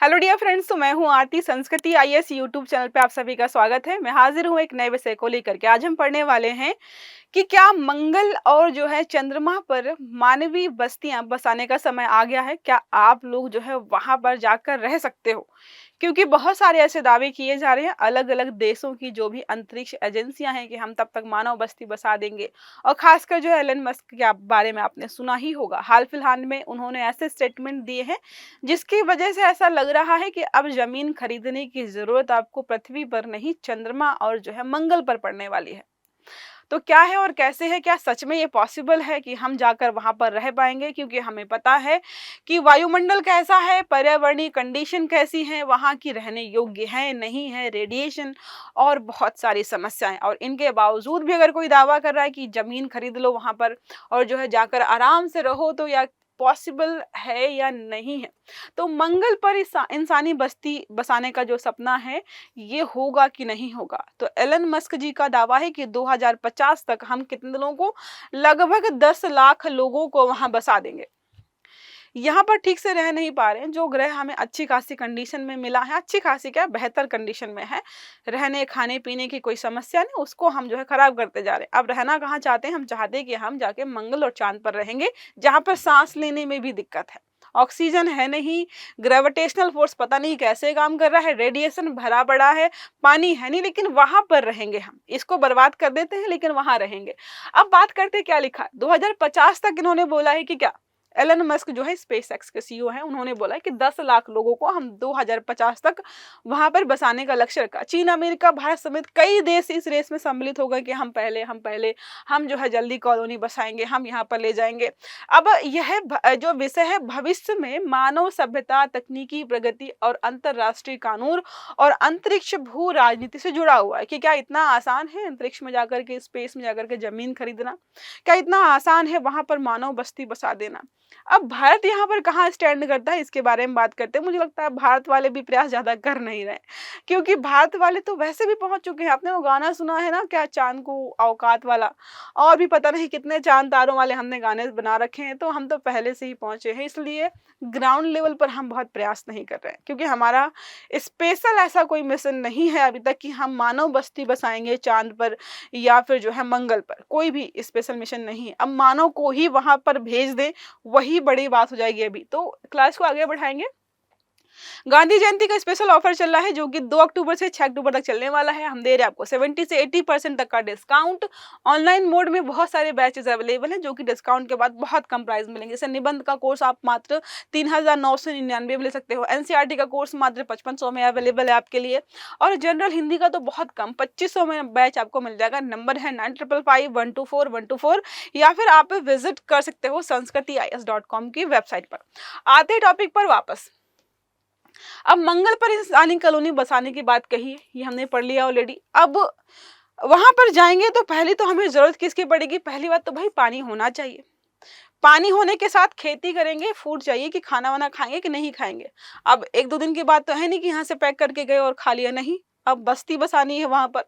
Hello dear friends, तो मैं हूं आरती। संस्कृति आईएएस यूट्यूब चैनल पे आप सभी का स्वागत है। मैं हाजिर हूं एक नए विषय को लेकर के। आज हम पढ़ने वाले हैं कि क्या मंगल और जो है चंद्रमा पर मानवीय बस्तियां बसाने का समय आ गया है। क्या आप लोग जो है वहां पर जाकर रह सकते हो, क्योंकि बहुत सारे ऐसे दावे किए जा रहे हैं अलग अलग देशों की जो भी अंतरिक्ष एजेंसियां हैं कि हम तब तक मानव बस्ती बसा देंगे। और खासकर जो है एलन मस्क के बारे में आपने सुना ही होगा। हाल फिलहाल में उन्होंने ऐसे स्टेटमेंट दिए हैं जिसकी वजह से ऐसा लग रहा है कि अब जमीन खरीदने की जरूरत आपको पृथ्वी पर नहीं, चंद्रमा और जो है मंगल पर पड़ने वाली है। तो क्या है और कैसे है, क्या सच में ये पॉसिबल है कि हम जाकर वहां पर रह पाएंगे? क्योंकि हमें पता है कि वायुमंडल कैसा है, पर्यावरणीय कंडीशन कैसी है, वहां की रहने योग्य है नहीं है, रेडिएशन और बहुत सारी समस्याएं। और इनके बावजूद भी अगर कोई दावा कर रहा है कि जमीन खरीद लो वहां पर और जो है जाकर आराम से रहो, तो या पॉसिबल है या नहीं है। तो मंगल पर इंसानी बस्ती बसाने का जो सपना है ये होगा कि नहीं होगा? तो एलन मस्क जी का दावा है कि 2050 तक हम कितने लोगों को, लगभग 10 लाख लोगों को वहां बसा देंगे। यहाँ पर ठीक से रह नहीं पा रहे हैं। जो ग्रह हमें अच्छी खासी कंडीशन में मिला है, अच्छी खासी क्या बेहतर कंडीशन में है, रहने खाने पीने की कोई समस्या नहीं, उसको हम जो है खराब करते जा रहे हैं। अब रहना कहाँ चाहते हैं? हम चाहते हैं कि हम जाके मंगल और चांद पर रहेंगे, जहां पर सांस लेने में भी दिक्कत है, ऑक्सीजन है नहीं, ग्रेविटेशनल फोर्स पता नहीं कैसे काम कर रहा है, रेडिएशन भरा पड़ा है, पानी है नहीं, लेकिन वहां पर रहेंगे। हम इसको बर्बाद कर देते हैं लेकिन वहां रहेंगे। अब बात करते क्या लिखा है 2050 तक। इन्होंने बोला है कि क्या, एलन मस्क जो है स्पेस एक्स के सीईओ हैं, उन्होंने बोला कि 10 लाख लोगों को हम 2050 तक वहां पर बसाने का लक्ष्य रखा। चीन, अमेरिका, भारत समेत कई देश इस रेस में सम्मिलित हो गए कि हम पहले हम जो है जल्दी कॉलोनी बसाएंगे, हम यहाँ पर ले जाएंगे। अब यह जो विषय है भविष्य में मानव सभ्यता, तकनीकी प्रगति और अंतरराष्ट्रीय कानून और अंतरिक्ष भू राजनीति से जुड़ा हुआ है। कि क्या इतना आसान है अंतरिक्ष में जाकर के, स्पेस में जाकर के जमीन खरीदना? क्या इतना आसान है वहां पर मानव बस्ती बसा देना? अब भारत यहाँ पर कहाँ स्टैंड करता है, इसके बारे में बात करते हैं। मुझे लगता है भारत वाले भी प्रयास ज्यादा कर नहीं रहे, क्योंकि भारत वाले तो वैसे भी पहुंच चुके हैं। आपने वो गाना सुना है ना, क्या चांद को औकात वाला, और भी पता नहीं कितने चांद तारों वाले हमने गाने बना रखे हैं। तो हम तो पहले से ही पहुंचे हैं, इसलिए ग्राउंड लेवल पर हम बहुत प्रयास नहीं कर रहे हैं, क्योंकि हमारा स्पेशल ऐसा कोई मिशन नहीं है अभी तक कि हम मानव बस्ती बसाएंगे चांद पर या फिर जो है मंगल पर। कोई भी स्पेशल मिशन नहीं है। अब मानव को ही वहां पर भेज दें, वही बड़ी बात हो जाएगी। अभी तो क्लास को आगे बढ़ाएंगे। गांधी जयंती का स्पेशल ऑफर चल रहा है जो कि 2 अक्टूबर से 6 अक्टूबर तक चलने वाला है। हम दे रहे हैं आपको 70 से 80% तक का डिस्काउंट। ऑनलाइन मोड में बहुत सारे बैचेस अवेलेबल हैं जो कि डिस्काउंट के बाद बहुत कम प्राइस मिलेंगे। जैसे निबंध का कोर्स आप मात्र 3999 में ले सकते हो। एनसीईआरटी का कोर्स मात्र 5500 में अवेलेबल है आपके लिए। और जनरल हिंदी का तो बहुत कम 2500 में बैच आपको मिल जाएगा। नंबर है 9555124124, या फिर आप विजिट कर सकते हो sanskritiyes.com की वेबसाइट पर। आते टॉपिक पर वापस। अब मंगल पर इंसानी कॉलोनी बसाने की बात कही, ये हमने पढ़ लिया ऑलरेडी। अब वहां पर जाएंगे तो पहली तो हमें जरूरत किसकी पड़ेगी? पहली बात तो भाई पानी होना चाहिए। पानी होने के साथ खेती करेंगे, फूड चाहिए कि खाना वाना खाएंगे कि नहीं खाएंगे। अब 1-2 दिन की बात तो है नहीं कि यहाँ से पैक करके गए और खा लिया, नहीं। अब बस्ती बसानी है वहां पर,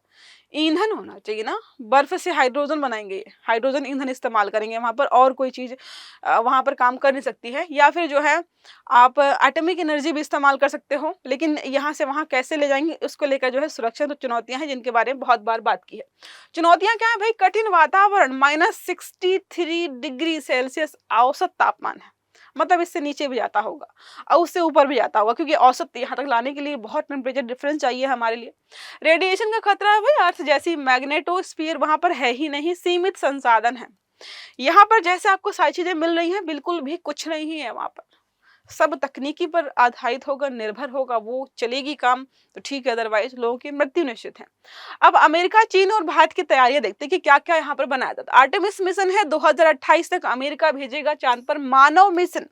ईंधन होना चाहिए ना। बर्फ से हाइड्रोजन बनाएंगे, हाइड्रोजन ईंधन इस्तेमाल करेंगे वहां पर, और कोई चीज वहां पर काम कर नहीं सकती है। या फिर जो है आप एटॉमिक एनर्जी भी इस्तेमाल कर सकते हो, लेकिन यहाँ से वहां कैसे ले जाएंगे उसको लेकर जो है सुरक्षा तो चुनौतियां हैं, जिनके बारे में बहुत बार बात की है। चुनौतियां क्या है भाई? कठिन वातावरण, -63 डिग्री सेल्सियस औसत तापमान है। मतलब इससे नीचे भी जाता होगा और उससे ऊपर भी जाता होगा, क्योंकि औसत यहाँ तक लाने के लिए बहुत टेम्परेचर डिफरेंस चाहिए हमारे लिए। रेडिएशन का खतरा है भाई, अर्थ जैसी मैग्नेटोस्फीयर वहां पर है ही नहीं, सीमित संसाधन है। यहाँ पर जैसे आपको सारी चीजें मिल रही हैं, बिल्कुल भी कुछ नहीं है वहां पर। सब तकनीकी पर आधारित होगा, निर्भर होगा, वो चलेगी काम तो ठीक है, अदरवाइज लोगों की मृत्यु निश्चित है। अब अमेरिका, चीन और भारत की तैयारियां देखते हैं कि क्या क्या यहाँ पर बनाया जाता है। आर्टेमिस मिशन है, 2028 तक अमेरिका भेजेगा चांद पर मानव मिशन।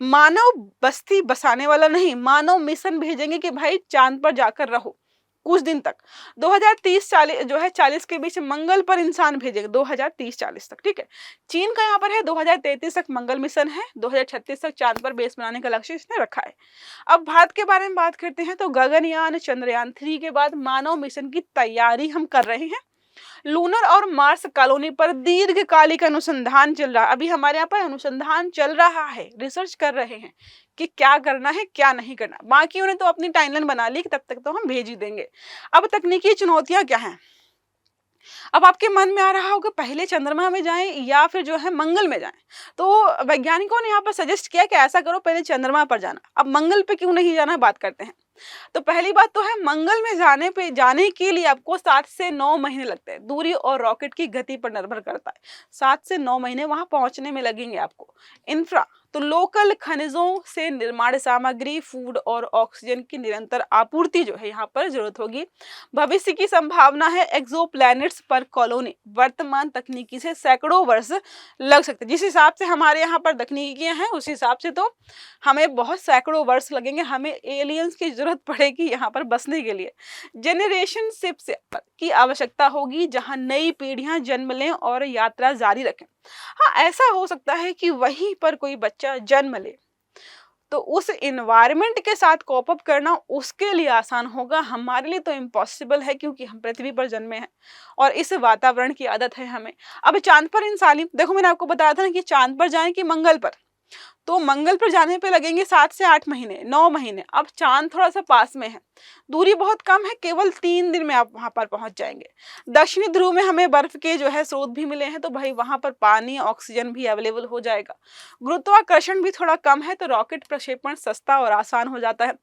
मानव बस्ती बसाने वाला नहीं, मानव मिशन भेजेंगे कि भाई चांद पर जाकर रहो कुछ दिन तक। 2030-40 जो है 40 के बीच मंगल पर इंसान भेजेंगे, 2030-40 तक, ठीक है। चीन का यहाँ पर है 2033 तक मंगल मिशन है, 2036 तक चांद पर बेस बनाने का लक्ष्य इसने रखा है। अब भारत के बारे में बात करते हैं तो गगनयान, चंद्रयान 3 के बाद मानव मिशन की तैयारी हम कर रहे हैं। लूनर और मार्स कॉलोनी पर दीर्घकालिक अनुसंधान चल रहा है। अभी हमारे यहाँ पर अनुसंधान चल रहा है, रिसर्च कर रहे हैं कि क्या करना है क्या नहीं करना। बाकियों ने तो अपनी टाइमलाइन बना ली कि तब तक तो हम भेज ही देंगे। अब तकनीकी चुनौतियां क्या हैं? अब आपके मन में आ रहा होगा पहले चंद्रमा में जाएं या फिर जो है मंगल में जाएं। तो वैज्ञानिकों ने यहाँ पर सजेस्ट किया कि ऐसा करो, पहले चंद्रमा पर जाना। अब मंगल पे क्यों नहीं जाना, बात करते हैं। तो पहली बात तो है, मंगल में जाने के लिए आपको 7 से 9 महीने लगते हैं। दूरी और रॉकेट की गति पर निर्भर करता है। 7 से 9 महीने वहां पहुंचने में लगेंगे आपको। इंफ्रा तो लोकल खनिजों से निर्माण सामग्री, फूड और ऑक्सीजन की निरंतर आपूर्ति जो है यहाँ पर जरूरत होगी। भविष्य की संभावना है एक्सोप्लैनेट्स पर कॉलोनी। वर्तमान तकनीकी से सैकड़ों वर्ष लग सकते हैं। जिस हिसाब से हमारे यहाँ पर तकनीकियां हैं उस हिसाब से तो हमें बहुत सैकड़ों वर्ष लगेंगे। हमें एलियंस की जरूरत पड़ेगी यहाँ पर बसने के लिए। जनरेशन शिप से की आवश्यकता होगी जहाँ नई पीढ़ियां जन्म लें और यात्रा जारी रखें। हाँ, ऐसा हो सकता है कि वहीं पर कोई बच्चा जन्म ले तो उस इन्वायरमेंट के साथ कोप अप करना उसके लिए आसान होगा। हमारे लिए तो इम्पॉसिबल है क्योंकि हम पृथ्वी पर जन्मे हैं और इस वातावरण की आदत है हमें। अब चांद पर इंसानी, देखो मैंने आपको बताया था ना कि चांद पर जाएं कि मंगल पर, तो मंगल पर जाने पे लगेंगे 7 से 8 महीने, 9 महीने। अब चांद थोड़ा सा पास में है, दूरी बहुत कम है, केवल 3 दिन में आप वहां पर पहुंच जाएंगे। दक्षिणी ध्रुव में हमें बर्फ के जो है स्रोत भी मिले हैं, तो भाई वहां पर पानी, ऑक्सीजन भी अवेलेबल हो जाएगा। गुरुत्वाकर्षण भी थोड़ा कम है, तो रॉकेट प्रक्षेपण सस्ता और आसान हो जाता है।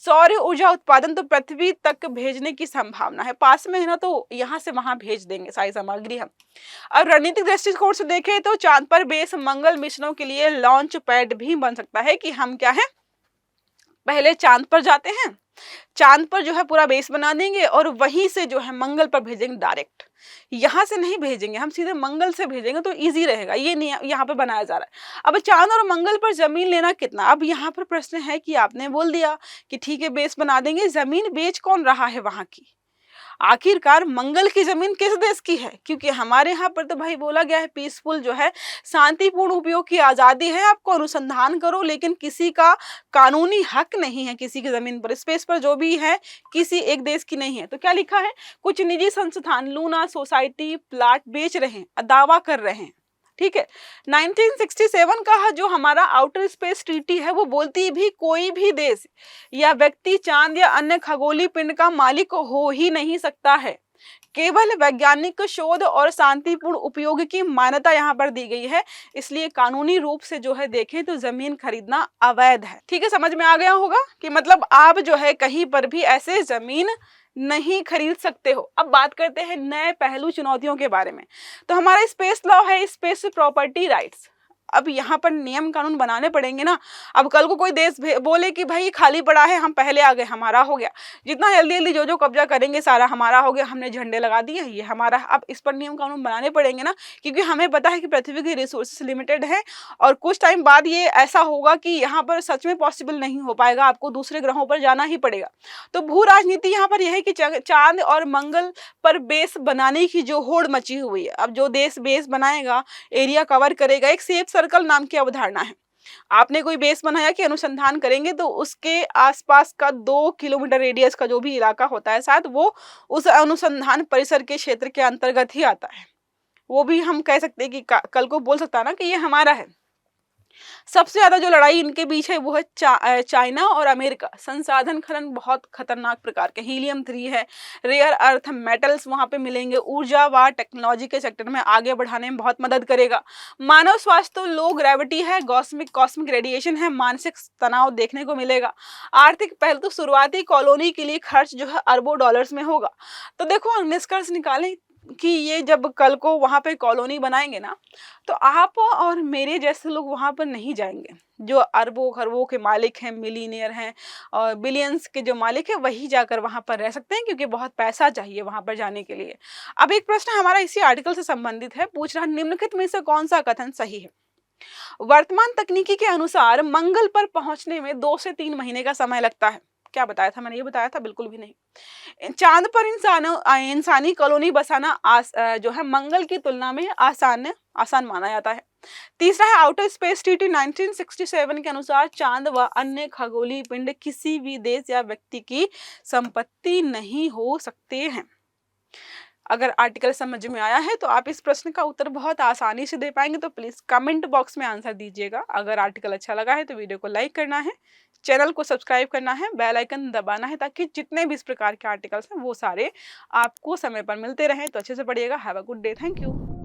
सौर ऊर्जा उत्पादन तो पृथ्वी तक भेजने की संभावना है, पास में है ना, तो यहाँ से वहां भेज देंगे सारी सामग्री हम। और रणनीतिक दृष्टिकोण से देखें तो चांद पर बेस मंगल मिशनों के लिए लॉन्च पैड भी बन सकता है कि हम क्या है, पहले चांद पर जाते हैं, चांद पर जो है पूरा बेस बना देंगे और वहीं से जो है मंगल पर भेजेंगे डायरेक्ट। यहाँ से नहीं भेजेंगे, हम सीधे मंगल से भेजेंगे तो इजी रहेगा। ये नहीं यहाँ पे बनाया जा रहा है। अब चांद और मंगल पर जमीन लेना कितना, अब यहाँ पर प्रश्न है कि आपने बोल दिया कि ठीक है बेस बना देंगे, जमीन बेच कौन रहा है वहां की? आखिरकार मंगल की जमीन किस देश की है? क्योंकि हमारे यहाँ पर तो भाई बोला गया है पीसफुल जो है, शांतिपूर्ण उपयोग की आजादी है, आपको अनुसंधान करो, लेकिन किसी का कानूनी हक नहीं है किसी की जमीन पर। स्पेस पर जो भी है किसी एक देश की नहीं है। तो क्या लिखा है, कुछ निजी संस्थान लूना सोसाइटी प्लाट बेच रहे हैं, दावा कर रहे हैं। ठीक है, 1967 का जो हमारा आउटर स्पेस ट्रीटी है वो बोलती भी कोई भी देश या व्यक्ति चांद या अन्य खगोलीय पिंड का मालिक हो ही नहीं सकता है। केवल वैज्ञानिक शोध और शांतिपूर्ण उपयोग की मान्यता यहाँ पर दी गई है। इसलिए कानूनी रूप से जो है देखें तो जमीन खरीदना अवैध है। ठीक है, समझ में आ गया होगा कि मतलब आप जो है कहीं पर भी ऐसे जमीन नहीं खरीद सकते हो। अब बात करते हैं नए पहलू चुनौतियों के बारे में। तो हमारा स्पेस लॉ है स्पेस प्रॉपर्टी राइट्स। अब यहाँ पर नियम कानून बनाने पड़ेंगे ना। अब कल को कोई देश बोले कि भाई खाली पड़ा है, हम पहले आ गए, हमारा हो गया, जितना जल्दी जल्दी जो कब्जा करेंगे सारा हमारा हो गया, हमने झंडे लगा दिए, ये हमारा। अब इस पर नियम कानून बनाने पड़ेंगे ना, क्योंकि हमें पता है कि पृथ्वी की रिसोर्सेस लिमिटेड है और कुछ टाइम बाद ये ऐसा होगा कि यहाँ पर सच में पॉसिबल नहीं हो पाएगा, आपको दूसरे ग्रहों पर जाना ही पड़ेगा। तो भू राजनीति यहाँ पर यह है कि चांद और मंगल पर बेस बनाने की जो होड़ मची हुई है। अब जो देश बेस बनाएगा, एरिया कवर करेगा, एक सेफ सर्कल नाम की अवधारणा है। आपने कोई बेस बनाया कि अनुसंधान करेंगे तो उसके आसपास का 2 किलोमीटर रेडियस का जो भी इलाका होता है शायद वो उस अनुसंधान परिसर के क्षेत्र के अंतर्गत ही आता है। वो भी हम कह सकते हैं कि कल को बोल सकता है ना कि ये हमारा है। सबसे ज्यादा जो लड़ाई इनके बीच है वो है चाइना और अमेरिका। संसाधन खनन बहुत खतरनाक प्रकार के, हीलियम 3 है, रेयर अर्थ मेटल्स वहां पे मिलेंगे, ऊर्जा व टेक्नोलॉजी के सेक्टर में आगे बढ़ाने में बहुत मदद करेगा। मानव स्वास्थ्य तो लो ग्रेविटी है, कॉस्मिक रेडिएशन है, मानसिक तनाव देखने को मिलेगा। आर्थिक पहल तो शुरुआती कॉलोनी के लिए खर्च जो है अरबों डॉलर्स में होगा। तो देखो निष्कर्ष निकालें कि ये जब कल को वहां पे कॉलोनी बनाएंगे ना, तो आप और मेरे जैसे लोग वहां पर नहीं जाएंगे। जो अरबों खरबों के मालिक हैं, मिलीनियर हैं और बिलियंस के जो मालिक हैं, वही जाकर वहां पर रह सकते हैं, क्योंकि बहुत पैसा चाहिए वहां पर जाने के लिए। अब एक प्रश्न हमारा इसी आर्टिकल से संबंधित है, पूछ रहा निम्नलिखित में से कौन सा कथन सही है? वर्तमान तकनीकी के अनुसार मंगल पर पहुंचने में 2 से 3 महीने का समय लगता है। क्या बताया था मैंने? ये बताया था? बिल्कुल भी नहीं। चांद पर इंसानी कॉलोनी बसाना जो है मंगल की तुलना में आसान माना जाता है। तीसरा है आउटर स्पेस ट्रीटी 1967 के अनुसार चांद व अन्य खगोलीय पिंड किसी भी देश या व्यक्ति की संपत्ति नहीं हो सकते हैं। अगर आर्टिकल समझ में आया है तो आप इस प्रश्न का उत्तर बहुत आसानी से दे पाएंगे, तो प्लीज कमेंट बॉक्स में आंसर दीजिएगा। अगर आर्टिकल अच्छा लगा है तो वीडियो को लाइक करना है, चैनल को सब्सक्राइब करना है, बेल आइकन दबाना है, ताकि जितने भी इस प्रकार के आर्टिकल्स हैं वो सारे आपको समय पर मिलते रहें। तो अच्छे से पढ़िएगा। Have a good day. Thank you.